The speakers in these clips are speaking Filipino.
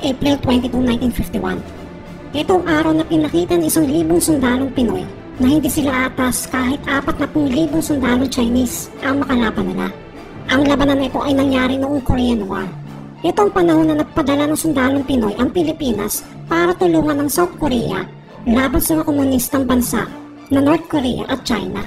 April 22, 1951. Itong araw na pinakita ng 1,000 sundalong Pinoy na hindi sila atas kahit 40,000 sundalong Chinese ang makalaban nila. Ang labanan na ito ay nangyari noong Korean War. Itong panahon na nagpadala ng sundalong Pinoy ang Pilipinas para tulungan ng South Korea laban sa mga komunistang bansa na North Korea at China.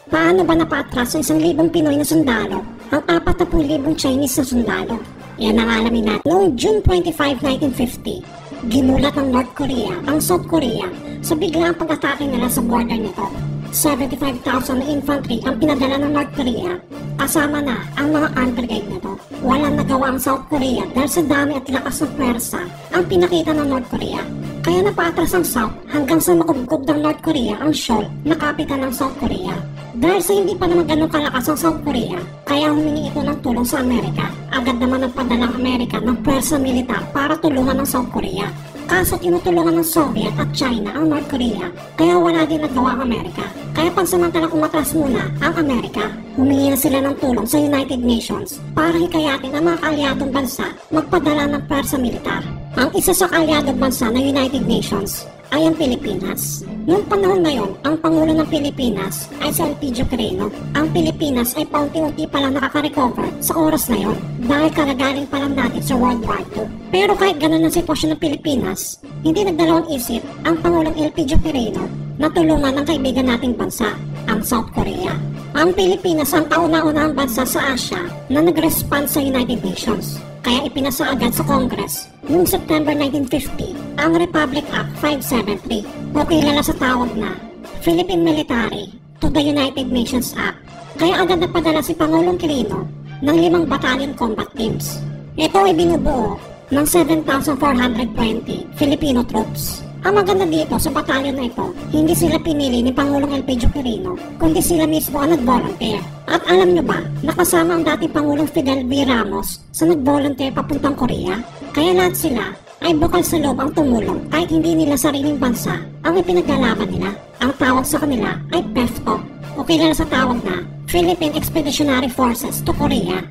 Paano ba napaatras sa 1,000 Pinoy na sundalo ang 40,000 Chinese na sundalo? Yan ang alamin natin. Noong June 25, 1950, ginulat ng North Korea ang South Korea sa biglang pag-atake nila sa border nito. 75,000 na infantry ang pinadala ng North Korea, kasama na ang mga armed brigade nito. Walang nagawa ang South Korea dahil sa dami at lakas ng pwersa ang pinakita ng North Korea. Kaya napaatras ang South hanggang sa makubkob ng North Korea ang Seoul na kapital ng South Korea. Dahil sa hindi pa naman ganun kalakas ang South Korea, kaya humingi ito ng tulong sa Amerika. Agad naman nagpadala ang Amerika ng pwersa militar para tulungan ng South Korea. Kaso tinutulungan ng Soviet at China ang North Korea, kaya wala din nagawa ang Amerika. Kaya pansamantalang umatras muna ang Amerika, humingi na sila ng tulong sa United Nations para hikayatin ang mga kaalyadong bansa magpadala ng pwersa militar. Ang isa sa kaalyadong bansa ng United Nations ay ang Pilipinas. Noong panahon na yon, ang Pangulo ng Pilipinas ay si Elpidio Quirino. Ang Pilipinas ay paunti-unti pa lang nakaka-recover sa oras na yon dahil karagaling pa lang natin sa World War II. Pero kahit ganun ang sitwasyon ng Pilipinas, hindi nagdalawang isip ang Pangulong Elpidio Quirino na tulungan ang kaibigan nating bansa, ang South Korea. Ang Pilipinas ang kauna-unahang bansa sa Asia na nag-respond sa United Nations. Kaya ipinasa agad sa Congress noong September 1950 ang Republic Act 573 o kilala sa tawag na Philippine Military to the United Nations Act. Kaya agad nagpadala si Pangulong Quirino ng 5 battalion combat teams. Ito ay binubuo ng 7,420 Filipino troops. Ang maganda dito sa batalyon na ito, hindi sila pinili ni Pangulong Elpidio Quirino, kundi sila mismo ang nag-volunteer. At alam nyo ba, nakasama ang dating Pangulong Fidel V. Ramos sa nag-volunteer papuntang Korea? Kaya lahat sila ay bukal sa loob ang tumulong kahit hindi nila sariling bansa ang ipinaglalaban nila. Ang tawag sa kanila ay PEFCO o kilala sa tawag na Philippine Expeditionary Forces to Korea.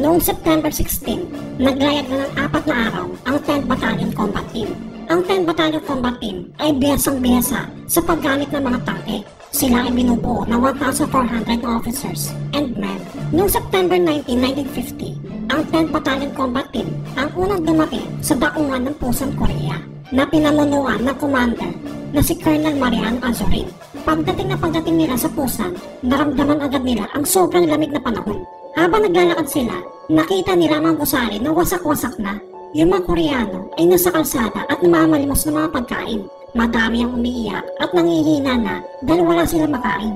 Noong September 16, naglayag na ng 4 na araw ang 10th Battalion Combat Team. Ang 10th Battalion Combat Team ay biyasang-biyasa sa paggamit ng mga tangke. Sila ay binubuo ng 1,400 officers and men. Noong September 19, 1950, ang 10th Battalion Combat Team ang unang dumating sa daungan ng Pusan, Korea na pinamunuan ng commander na si Colonel Mariano Azurin. Pagdating nila sa Pusan, naramdaman agad nila ang sobrang lamig na panahon. Habang naglalakad sila, nakita nila mga gusali na wasak-wasak na. Yung mga Koreano ay nasa kalsada at namamalimos ng mga pagkain. Madami ang umiiyak at nangihina na dahil wala silang makain.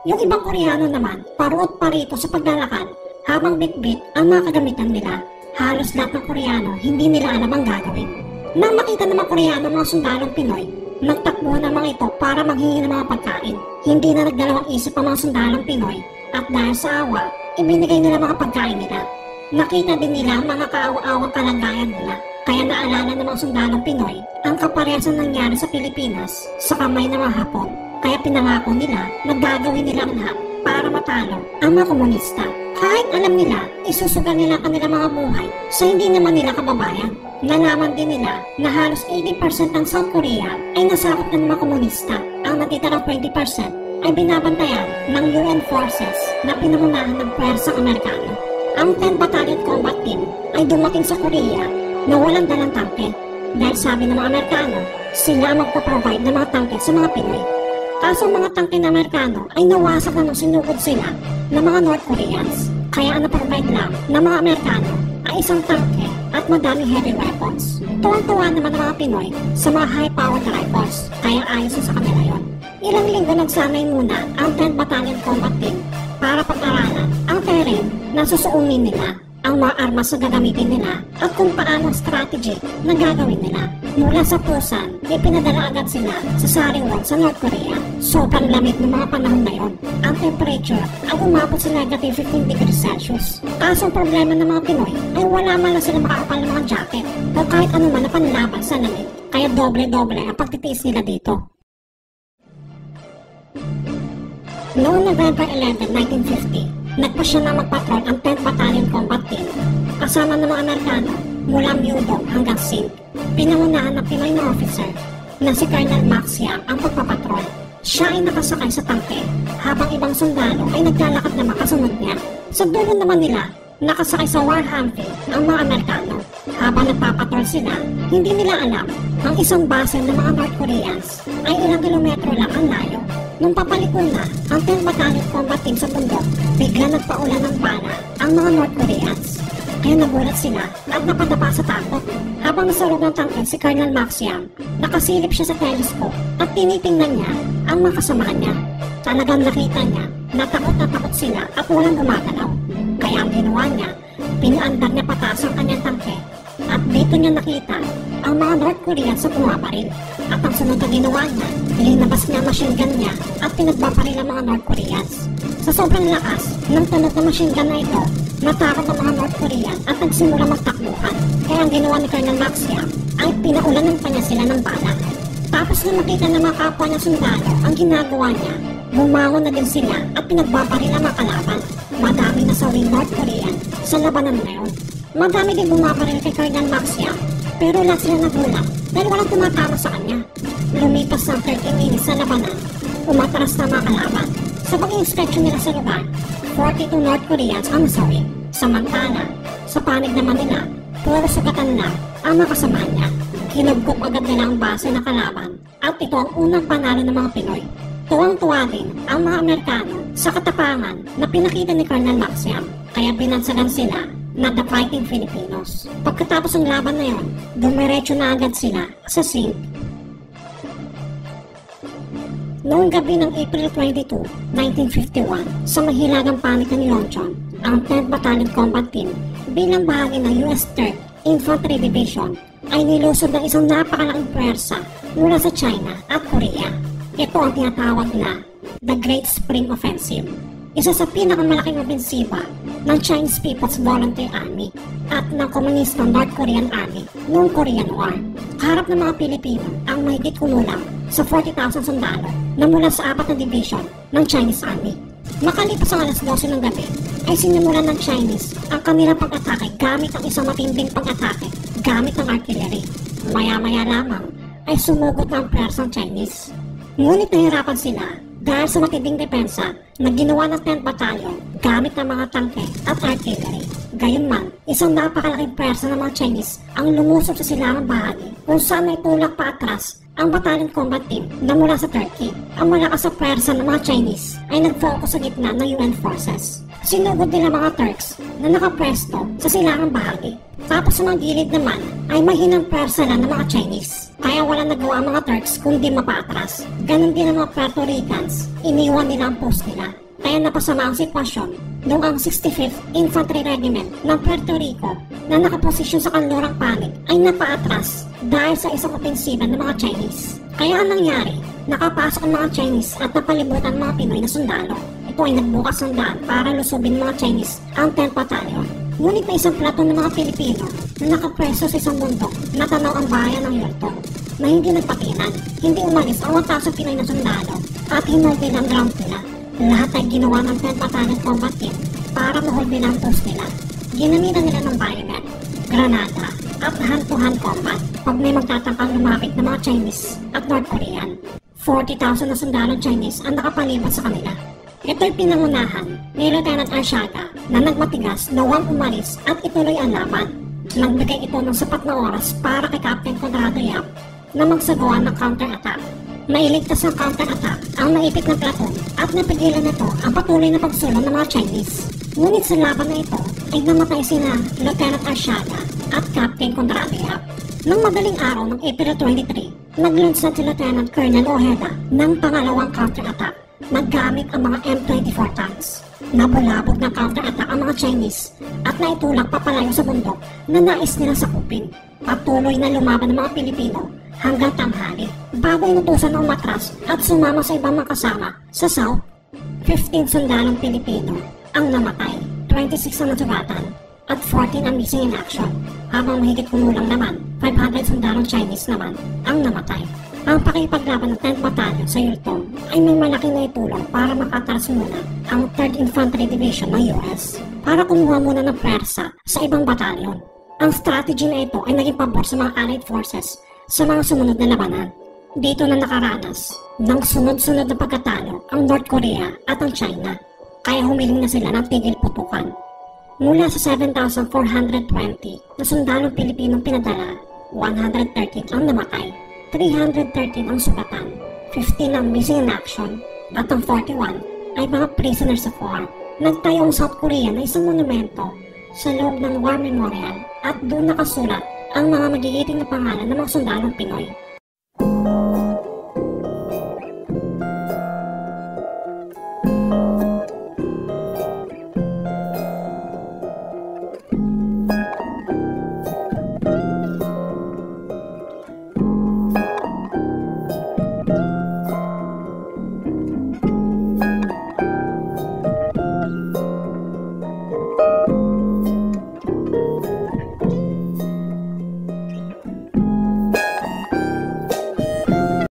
Yung ibang Koreano naman, paruot pa rito sa paglalakad habang bitbit ang mga kagamitan nila. Halos lahat ng Koreano hindi nila alam ang gagawin. Nang makita ng mga Koreano mga sundalong Pinoy, nagtakbo na mga ito para maghingi ng mga pagkain. Hindi na nagdalawang isip ang mga sundalong Pinoy at dahil sa awa, ibinigay nila mga pagkain nila. Nakita din nila ang mga kaawa-awang kalagayan nila. Kaya naalala ng mga sundalong Pinoy ang kaparehas na nangyari sa Pilipinas sa kamay ng mga Hapon. Kaya pinangako nila na gagawin nila ang lahat para matalo ang mga komunista. Kahit alam nila, isusugal nila kanilang mga buhay sa hindi naman nila kababayan. Nalaman din nila na halos 80% ng South Korea ay nasakop ng mga komunista. Ang natitirang 20% ay binabantayan ng UN forces na pinangunahan ng pwersang Amerikano. Ang 10th Battalion Combat Team ay dumating sa Korea na walang dalang tangke dahil sabi ng mga Amerikano, sila ang magpaprovide ng mga tangke sa mga Pinoy. Kaso mga tangke ng Amerikano ay nawasak na nung sinugod sila ng mga North Koreans. Kaya ang naprovide lang ng mga Amerikano ay isang tangke at madaming heavy weapons. Tuwang-tuwa naman ng mga Pinoy sa mga high-powered rifles, kaya ayos sa kanila yon. Ilang linggo nagsanay muna ang 10th Battalion Combat Team para pag-aralan ang terrain na susuungin nila, ang mga armas na gagamitin nila at kung paano strategy na gagawin nila. Mula sa Pusan, ipinadala agad sila sa Sariwon sa North Korea. Sobrang lamig ng mga panahon na yon. Ang temperature ay umabot sa negative 15 degrees Celsius. Kaso ang problema ng mga Pinoy ay wala man lang sila makakapal ng mga jacket o kahit anuman na panlaban sa lamig. Kaya doble-doble ang pagtitiis nila dito. Noong November 11, 1950, nagpasya na magpatrol ang 10th Battalion Combat Team kasama ng mga Amerikano mula Myudong hanggang Sing. Pinangunahan ng Pinoy na officer na si Colonel Max Yam ang pagpapatrol. Siya ay nakasakay sa tangke habang ibang sundalo ay naglalakad na makasunod niya. Sa dulo naman nila, nakasakay sa war Humvee ang mga Amerikano. Habang nagpapatrol sila, hindi nila alam ang isang base ng mga North Koreans ay ilang kilometro lang ang layo. Nung papaliko na ang 10th Battalion Combat Team sa bundok, bigla nagpaulan ng bala ang mga North Koreans. Kaya nagulat sila at napadapa sa takot. Habang nasa loob ng tangke si Colonel Max Yam, nakasilip siya sa telescope at tinitingnan niya ang mga kasamahan niya. Talagang nakita niya na takot sila at walang gumagalaw. Kaya ang ginawa niya, pinaandar niya pataas ang kanyang tangke at dito niya nakita ang mga North Koreans sa pumabaril. At ang sunod na ginawa niya, linabas niya ang machine gun niya at pinagbabaril ang mga North Koreans. Sa sobrang lakas ng tunog na machine gun na ito, natakot ang mga North Korean at nagsimula magtakbuhan. Kaya ang ginawa ni Colonel Max Yam ay pinaulanan pa niya sila ng bala. Tapos na makita ng mga kapwa niya sundalo ang ginagawa niya, bumangon na din sila at pinagbabaril ang mga kalaban. Madami na sawing North Korean sa labanan ngayon. Madami din bumabaril kay Colonel Max Yam, pero lahat sila nagulat dahil walang tumatama sa kanya. Lumipas ng 13 minutes sa labanan, umatras na mga kalaban. Sa pag-inspection nila sa lugar, 42 North Koreans ang nasawi. Samantala, sa panig naman nila, puro sugatan lang ang mga kasamahan niya. Hinugkop agad nila ang base ng kalaban at ito ang unang panalo ng mga Pinoy. Tuwang-tuwa din ang mga Amerikano sa katapangan na pinakita ni Colonel Max Yam, kaya binansagan sila na The Fighting Filipinos. Pagkatapos ng laban na yon, dumiretso na agad sila sa SINC. Noong gabi ng April 22, 1951, sa mahilagang panig ni Longchon, ang 10th Battalion Combat Team bilang bahagi ng US 3rd Infantry Division ay nilusod ng isang napakalaking pwersa mula sa China at Korea. Ito ang tinatawag na The Great Spring Offensive, isa sa pinakamalaking opensiba ng Chinese People's Volunteer Army at ng Komunistang North Korean Army noong Korean War. Kaharap ng mga Pilipino ang mahigit kumulang sa 40,000 sundalo na mula sa 4 na division ng Chinese Army. Makalipas ang alas 12 ng gabi, ay sinimulan ng Chinese ang kanilang pag-atake gamit ang isang matinding pag-atake gamit ng artillery. Maya-maya lamang ay sumugod ng pwersang Chinese. Ngunit nahirapan sila dahil sa matinding depensa na ginawa ng 10th Battalion gamit ng mga tangke at artillery. Gayunman, isang napakalaking pwersa ng mga Chinese ang lumusot sa silangang bahagi kung saan may tulak pa atras ang Battalion Combat Team na mula sa Turkey. Ang malakas sa pwersa ng mga Chinese ay nag-focus sa gitna ng UN forces. Sinugod nila mga Turks na nakapwesto sa silangang bahagi. Tapos sa mga gilid naman ay mahinang pwersa lang ng mga Chinese. Kaya wala nagawa ang mga Turks kundi mapatras. Ganon din ang mga Puerto Ricans, iniwan nila ang post nila. Kaya napasama ang sitwasyon noong ang 65th Infantry Regiment ng Puerto Rico na nakaposisyon sa kanlurang panig ay napaatras dahil sa isang opensiba ng mga Chinese. Kaya ang nangyari, nakapasok ang mga Chinese at napalibutan ang mga Pinoy na sundalo. Ito ay nagbukas ng daan para lusubin ng mga Chinese ang 10th Battalion. Ngunit may isang platon ng mga Pilipino na nakapwesto sa isang bundok na tanaw ang bayan ng Yurtong na hindi nagpatinan. Hindi umalis ang 1,000 Pinoy na sundalo at hinuldi ng ground nila. Lahat ay ginawa ng 10th Battalion Combat Team para mahuldi ng post nila. Ginamitan nila ng bayonet, granada at hand-to-hand combat pag may magtatangkang lumapit ng mga Chinese at North Korean. 40,000 na sundalong Chinese ang nakapalibot sa kanila. Ito'y pinangunahan ni Lieutenant Arsiaga na nagmatigas na huwag umalis at ituloy ang laban. Nagbigay ito ng sapat na oras para kay Captain Conrado Yap na magsagawa ng counter-attack. Nailigtas ng counter-attack ang naipit na platon at napigilan nito ang patuloy na pagsulong ng mga Chinese. Ngunit sa laban na ito ay namatay sina Lieutenant Arsiaga at Captain Conrado Yap. Nang madaling araw ng April 23, nag-launch na si Lieutenant Colonel Ojeda ng pangalawang counter-attack. Naggamit ang mga M24 tanks. Nabulabog ng counter-attack ang mga Chinese at naitulak papalayo sa bundok na nais nila sakupin. Patuloy na lumaban ng mga Pilipino hanggang tanghali bago inutusan na umatras at sumama sa ibang mga kasama sa South. 15 sundalong Pilipino ang namatay, 26 ang nasugatan at 14 ang missing in action, habang mahigit kumulang naman 500 sundalong Chinese naman ang namatay. Ang pakipaglaban ng 10th Battalion sa Yurtong ay may malaking naitulong para makatras muna ang 3rd Infantry Division ng US para kumuha muna ng pwersa sa ibang batalyon. Ang strategy na ito ay naging pabor sa mga Allied forces sa mga sumunod na labanan. Dito na nakaranas ng sunod-sunod na pagkatalo ang North Korea at ang China, kaya humiling na sila ng tigil putukan. Mula sa 7,420 na sundalong Pilipinong pinadala, 113 ang namatay, 313 ang sugatan, 15 ang missing in action, at ang 41 ay mga prisoners of war. Nagtayo ang South Korea na isang monumento sa loob ng War Memorial at doon nakasulat ang mga magigiting na pangalan ng mga sundalong Pinoy.